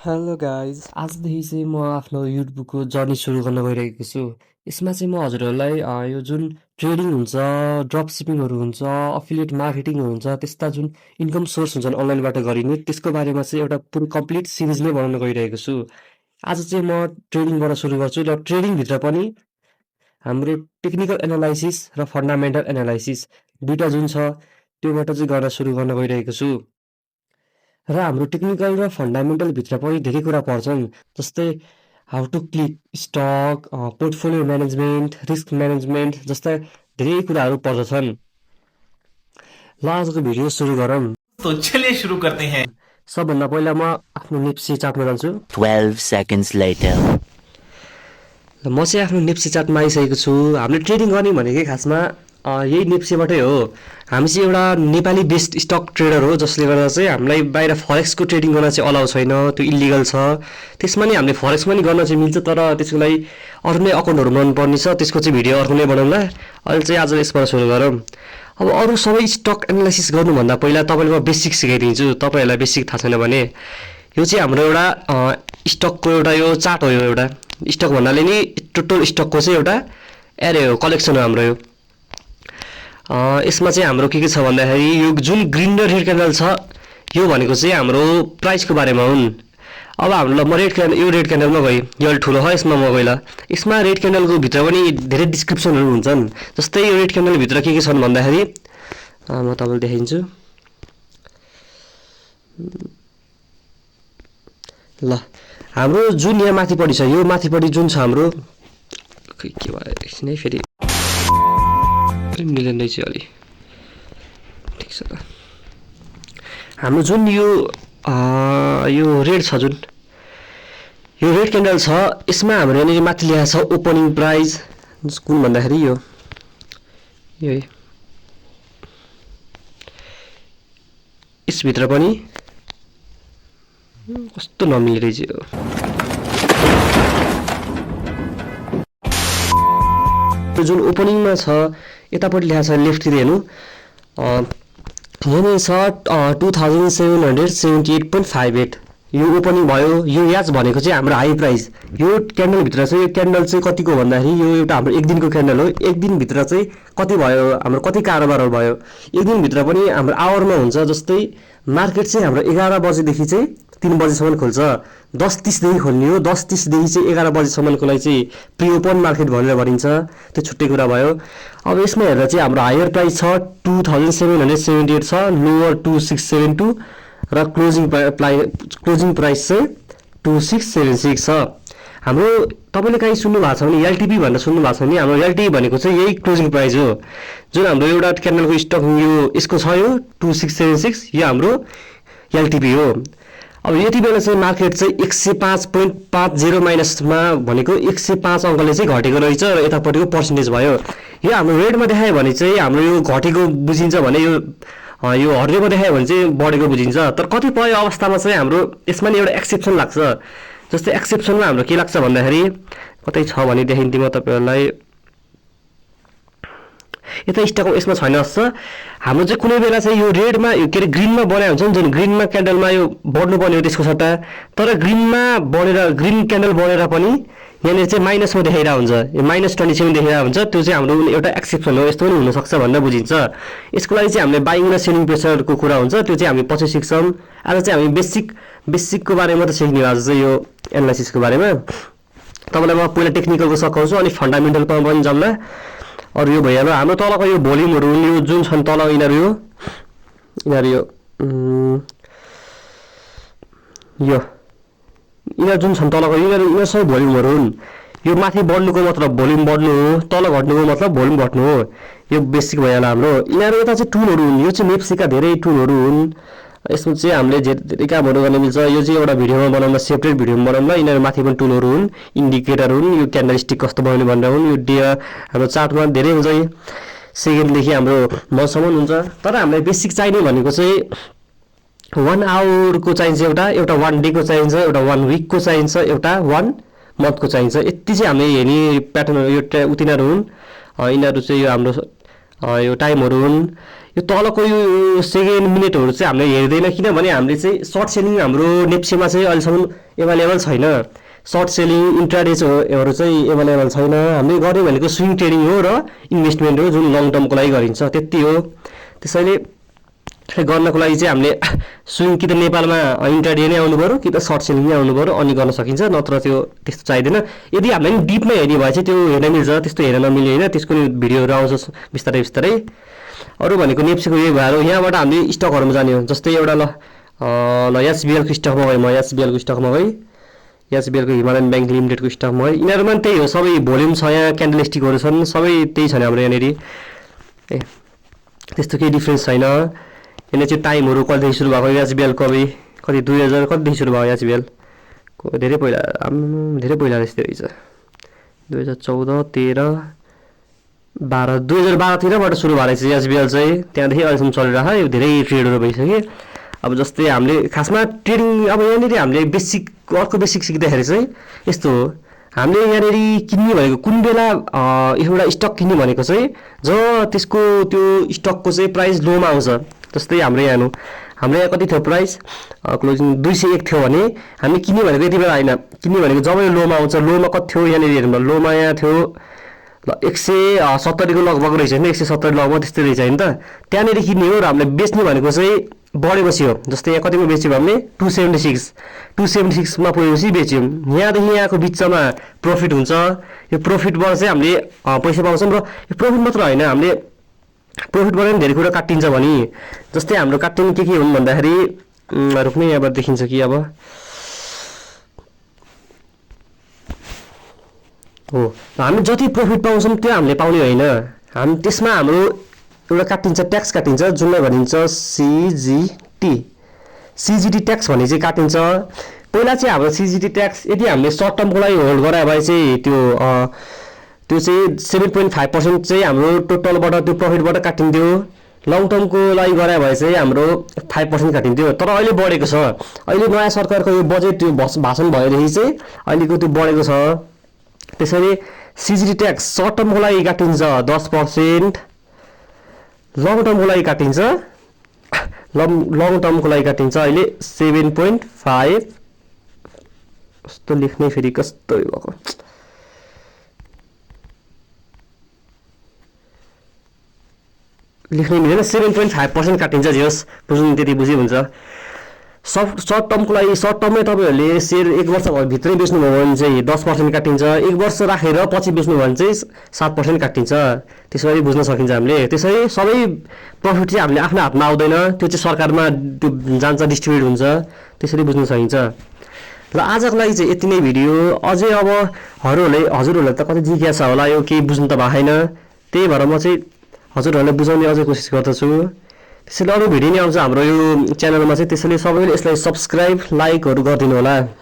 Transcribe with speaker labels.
Speaker 1: Hello guys आजदेखि चाहिँ म आफ्नो युट्युबको जर्नी सुरु गर्न गइरहेको छु। यसमा चाहिँ म हजुरहरूलाई यो जुन ट्रेडिङ हुन्छ, ड्रप सिपिङहरू हुन्छ, अफिलिएट मार्केटिङ हुन्छ, त्यस्ता जुन इन्कम सोर्स हुन्छन् अनलाइनबाट गरिने त्यसको बारेमा चाहिँ एउटा पुरो कम्प्लिट सिरिज नै बनाउन गइरहेको छु। आज चाहिँ म ट्रेडिङबाट सुरु गर्छु र ट्रेडिङभित्र पनि हाम्रो टेक्निकल एनालाइसिस र फन्डामेन्टल एनालाइसिस दुईटा जुन छ त्योबाट चाहिँ गर्न सुरु गर्न गइरहेको छु। र हाम्रो टेक्निकल र फन्डामेन्टल भित्र पनि धेरै कुरा पर्छन्, जस्तै how to click stock, portfolio management, risk management जस्ता धेरै कुराहरू पर्दछन्। ल आजको भिडियो सुरु गरौँ।
Speaker 2: तो चलिए शुरू करते हैं।
Speaker 1: सबभन्दा पहिला म आफ्नो नेप्सी चार्टमा जान्छु।
Speaker 3: 12 seconds later.
Speaker 1: म चाहिँ आफ्नो नेप्सी चार्टमा आइसकेको छु। हामीले ट्रेडिङ गर्ने भनेकै खासमा यही नेप्सीबाटै हो। हामी चाहिँ एउटा नेपाली बेस्ड स्टक ट्रेडर हो, जसले गर्दा चाहिँ हामीलाई बाहिर फरेक्सको ट्रेडिङ गर्न चाहिँ अलाउ छैन, त्यो इलिगल छ। त्यसमा नि हामीले फरेक्स पनि गर्न चाहिँ मिल्छ, तर त्यसको लागि अरू नै अकाउन्टहरू बनाउनु पर्ने छ। त्यसको चाहिँ भिडियो अर्को नै बनाउँला। अहिले चाहिँ आज यसबाट सुरु गरौँ। अब अरू सबै स्टक एनालाइसिस गर्नुभन्दा पहिला तपाईँले म बेसिक सिकाइदिन्छु। तपाईँहरूलाई बेसिक थाहा छैन भने यो चाहिँ हाम्रो एउटा स्टकको एउटा यो चार्ट हो। यो एउटा स्टक भन्नाले नि टोटल स्टकको चाहिँ एउटा एरे हो, कलेक्सन हो हाम्रो यो। यसमा चाहिँ हाम्रो के छ भन्दाखेरि यो जुन ग्रिन र रेड क्यान्डल छ यो भनेको चाहिँ हाम्रो प्राइसको बारेमा हुन्। अब हाम्रो म यो रेड क्यान्डलमा गएँ, यो अलि ठुलो हो, यसमा म गइला। यसमा रेड क्यान्डलको भित्र पनि धेरै डिस्क्रिप्सनहरू हुन्छन्। जस्तै यो रेड क्यान्डलभित्र के छन् भन्दाखेरि म तपाईँलाई देखाइदिन्छु। ल हाम्रो जुन यहाँ माथिपट्टि छ, यो माथिपट्टि जुन छ हाम्रो के भयो एकछिन है, फेरि मिलेन रहेछ अलि, ठिक छ। हाम्रो जुन यो रेड छ, जुन यो रेड क्यान्डल छ, यसमा हाम्रो यहाँनिर माथि लेखा छ ओपनिङ प्राइस कुन भन्दाखेरि यो है। यसभित्र पनि कस्तो नमिल्ने रहेछ यो। जुन ओपनिङमा छ यतापट्टि लेखा छ लेफ्टतिर हेर्नु, यहाँनिर छ 2778.58 यो ओपनिङ भयो। यो याच भनेको चाहिँ हाम्रो हाई प्राइस। यो क्यान्डलभित्र चाहिँ यो क्यान्डल चाहिँ कतिको भन्दाखेरि यो एउटा हाम्रो एक दिनको क्यान्डल हो। एक दिनभित्र चाहिँ कति भयो, हाम्रो कति कारोबारहरू भयो। एक दिनभित्र पनि हाम्रो आवरमा हुन्छ। जस्तै मार्केट चाहिँ हाम्रो 11 बजेदेखि चाहिँ 3 बजेसम्म खोल्छ। 10:30देखि खोल्ने हो। 10:30देखि चाहिँ 11 बजेसम्मको लागि चाहिँ प्रि ओपन मार्केट भनेर भनिन्छ, त्यो छुट्टै कुरा भयो। अब यसमा हेर्दा चाहिँ हाम्रो हायर प्राइस छ 2778 छ, लोवर 2672 र क्लोजिङ प्राइस चाहिँ 2676 छ। हाम्रो तपाईँले कहीँ सुन्नु भएको छ भने एलटिपी भनेर सुन्नु भएको छ भने हाम्रो एलटिपी भनेको चाहिँ यही क्लोजिङ प्राइस हो। जुन हाम्रो एउटा क्यान्डलको स्टक यो यसको छ यो 2676, यो हाम्रो एलटिपी हो। अब यति बेला चाहिँ मार्केट चाहिँ 105.50 माइनसमा भनेको 105 अङ्कले चाहिँ घटेको रहेछ र यतापट्टिको पर्सेन्टेज भयो। यो हाम्रो रेडमा देखायो भने चाहिँ हाम्रो यो घटेको बुझिन्छ भने यो हर्रेको देखायो भने चाहिँ बढेको बुझिन्छ। तर कतिपय अवस्थामा चाहिँ हाम्रो यसमा नि एउटा एक्सेप्सन लाग्छ। जस्तै एक्सेप्सनमा हाम्रो के लाग्छ भन्दाखेरि कतै छ भने देखाइदिन्छु म तपाईँहरूलाई। यता स्टक यसमा छैन जस्तो। हाम्रो चाहिँ कुनै बेला चाहिँ यो रेडमा के अरे ग्रिनमा बनाएको हुन्छ नि, जुन ग्रिनमा क्यान्डलमा यो बढ्नुपर्ने हो त्यसको सट्टा, तर ग्रिनमा बढेर ग्रिन क्यान्डल बढेर पनि यहाँनिर चाहिँ माइनसमा देखाइरहेको हुन्छ, यो -27 देखाइरहेको हुन्छ। त्यो चाहिँ हाम्रो एउटा एक्सेप्सन हो, यस्तो पनि हुनसक्छ भनेर बुझिन्छ। यसको लागि चाहिँ हामीले बाइङ र सेलिङ प्रेसरको कुरा हुन्छ, त्यो चाहिँ हामी पछि सिक्छौँ। आज चाहिँ हामी बेसिकको बारेमा त सिक्ने आज चाहिँ यो एनालाइसिसको बारेमा। तपाईँलाई म पहिला टेक्निकलको सघाउँछु, अनि फन्डामेन्टलमा पनि जाउँला। अरू यो भइहाल्यो। हाम्रो तलको यो भोल्युमहरू यो जुन छन् तल यिनीहरू यो जुन छन् तलको यिनीहरू सबै भोल्युमहरू हुन्। यो माथि बढ्नुको मतलब भोल्युम बढ्नु हो, तल घट्नुको मतलब भोल्युम घट्नु हो। यो बेसिक भइहाल्यो हाम्रो। यिनीहरू यता चाहिँ टुलहरू हुन्, यो चाहिँ नेप्सीका धेरै टुलहरू हुन्। यसमा चाहिँ हामीले धेरै कामहरू गर्न मिल्छ। यो चाहिँ एउटा भिडियोमा बनाउन, सेपरेट भिडियोमा बनाउन। यिनीहरू माथि पनि टुलहरू हुन्, इन्डिकेटर हुन्, यो क्यान्डल स्टिक कस्तो बनाउने भनेर हुन्। यो हाम्रो चार्टमा धेरै हुन्छ, सेकेन्डदेखि हाम्रो मसम्म हुन्छ। तर हामीलाई बेसिक चाहिने भनेको चाहिँ 1 आवरको चाहिन्छ, एउटा 1 डेको चाहिन्छ, एउटा 1 विकको चाहिन्छ, एउटा 1 मन्थको चाहिन्छ। यति चाहिँ हामीले हेर्ने प्याटर्नहरू यो उतिनीहरू हुन्। यिनीहरू चाहिँ यो हाम्रो यो टाइमहरू हुन्। यो तलको यो सेकेन्ड मिनेटहरू चाहिँ हामीले हेर्दैन, किनभने हामीले चाहिँ सर्ट सेलिङ हाम्रो नेप्सेमा चाहिँ अहिलेसम्म एभाइलेबल छैन। सर्ट सेलिङ इन्ट्राडेहरू चाहिँ एभाइलेबल छैन। हामीले गर्ने भनेको स्विङ ट्रेडिङ हो र इन्भेस्टमेन्ट हो, जुन लङ टर्मको लागि गरिन्छ, त्यति हो। त्यसैले गर्नको लागि चाहिँ हामीले स्विङ कि त नेपालमा इन्ट्राडे नै आउनु पऱ्यो, कि त सर्ट सेलिङ नै आउनु पऱ्यो, अनि गर्न सकिन्छ। नत्र त्यो त्यस्तो चाहिँदैन। यदि हामीले डिपमा हेर्ने भए चाहिँ त्यो हेर्न मिल्छ, त्यस्तो हेर्न नमिल्ने होइन। त्यसको भिडियोहरू आउँछ बिस्तारै बिस्तारै। अरू भनेको नेप्सेको यही भएर यहाँबाट हामीले स्टकहरूमा जाने हो। जस्तै एउटा ल एसबिएलको स्टकमा गएँ, म एसबिएलको स्टकमा गएँ, एसबिएलको हिमालयन ब्याङ्क लिमिटेडको स्टकमा गएँ। यिनीहरूमा पनि त्यही हो, सबै भोल्युम छ, यहाँ क्यान्डलस्टिकहरू छन्, सबै त्यही छ हाम्रो यहाँनिर। ए त्यस्तो केही डिफ्रेन्स छैन। यहाँनिर चाहिँ टाइमहरू कहिलेदेखि सुरु भएको, एसबिएलको अब कति 2000 कतिदेखि सुरु भयो एसबिएलको, धेरै पहिला रहेछ त्यो रहेछ 2014, 13, 12, 2012तिरबाट सुरु भएको रहेछ एसबिएल चाहिँ। त्यहाँदेखि अहिलेसम्म चलिरहेको, यो धेरै ट्रेडहरू भइसक्यो। अब जस्तै हामीले खासमा ट्रेडिङ, अब यहाँनिर हामीले अर्को बेसिक सिक्दाखेरि चाहिँ यस्तो हो, हामीले यहाँनिर किन्ने भनेको कुन बेला एउटा स्टक किन्ने भनेको चाहिँ जब त्यसको त्यो स्टकको चाहिँ प्राइस लोमा आउँछ। जस्तै हाम्रो यहाँ हाम्रो यहाँ कति थियो प्राइस, क्लोजिङ 201 थियो भने हामी किन्ने भनेको यति बेला होइन, किन्ने भनेको जब यो लोमा आउँछ। लोमा कति थियो यहाँनिर हेर्नु, लोमा यहाँ थियो 170को लगभग रहेछ होइन, 170 लगभग त्यस्तै रहेछ होइन त। त्यहाँनिर किन्ने हो र हामीले बेच्ने भनेको चाहिँ बढेपछि हो। जस्तै यहाँ कतिमा बेच्यौँ हामीले 276मा पुगेपछि बेच्यौँ। यहाँदेखि यहाँको बिचमा प्रफिट हुन्छ। यो प्रफिटबाट चाहिँ हामीले पैसा पाउँछौँ। र यो प्रफिट मात्र होइन, हामीले प्रफिटबाट पनि धेरै कुरा काटिन्छ भने। जस्तै हाम्रो काटिने के हुन् भन्दाखेरि, रोक्ने यहाँबाट देखिन्छ कि अब हो, हामी जति प्रफिट पाउँछौँ त्यो हामीले पाउने होइन। हामी त्यसमा हाम्रो एउटा काटिन्छ, ट्याक्स काटिन्छ, जुनलाई भनिन्छ सिजिटी ट्याक्स भन्ने चाहिँ काटिन्छ। पहिला चाहिँ हाम्रो सिजिटी ट्याक्स यदि हामीले सर्ट टर्मको लागि होल्ड गरायो भने चाहिँ त्यो चाहिँ 7.5% चाहिँ हाम्रो टोटलबाट त्यो प्रफिटबाट काटिन्थ्यो। लङ टर्मको लागि गरायो भने चाहिँ हाम्रो 5% काटिन्थ्यो। तर अहिले बढेको छ। अहिले नयाँ सरकारको यो बजेट त्यो भाषण भएदेखि चाहिँ अहिलेको त्यो बढेको छ। त्यसैले सिजिटी ट्याक्स सर्ट टर्मको लागि काटिन्छ 10%, लङ टर्मको लागि काटिन्छ अहिले 7.5। कस्तो लेख्ने फेरि कस्तो भएको, लेख्नै मिलेन। 7.5% काटिन्छ। जे होस्, बुझ्नु त्यति बुझे हुन्छ। सर्ट टर्मको लागि सर्ट टर्ममै तपाईँहरूले सेयर 1 वर्षभित्रै बेच्नुभयो भने चाहिँ 10% काटिन्छ। 1 वर्ष राखेर पछि बेच्नुभयो भने चाहिँ 7% काटिन्छ। त्यसरी बुझ्न सकिन्छ हामीले। त्यसरी सबै प्रफिट चाहिँ हामीले आफ्नो हातमा आउँदैन, त्यो चाहिँ सरकारमा त्यो जान्छ, डिस्ट्रिब्युट हुन्छ। त्यसरी बुझ्न सकिन्छ। ल आजको लागि चाहिँ यति नै भिडियो। अझै अब हजुरहरूलाई त कति जिज्ञासा होला, यो केही बुझ्नु त भएको छैन। त्यही भएर म चाहिँ हजुरहरूलाई बुझाउने अझै कोसिस गर्दछु। त्यसैले अरू भिडियो नै आउँछ हाम्रो यो च्यानलमा चाहिँ। त्यसैले सबैले यसलाई सब्सक्राइब, लाइकहरू गरिदिनु होला।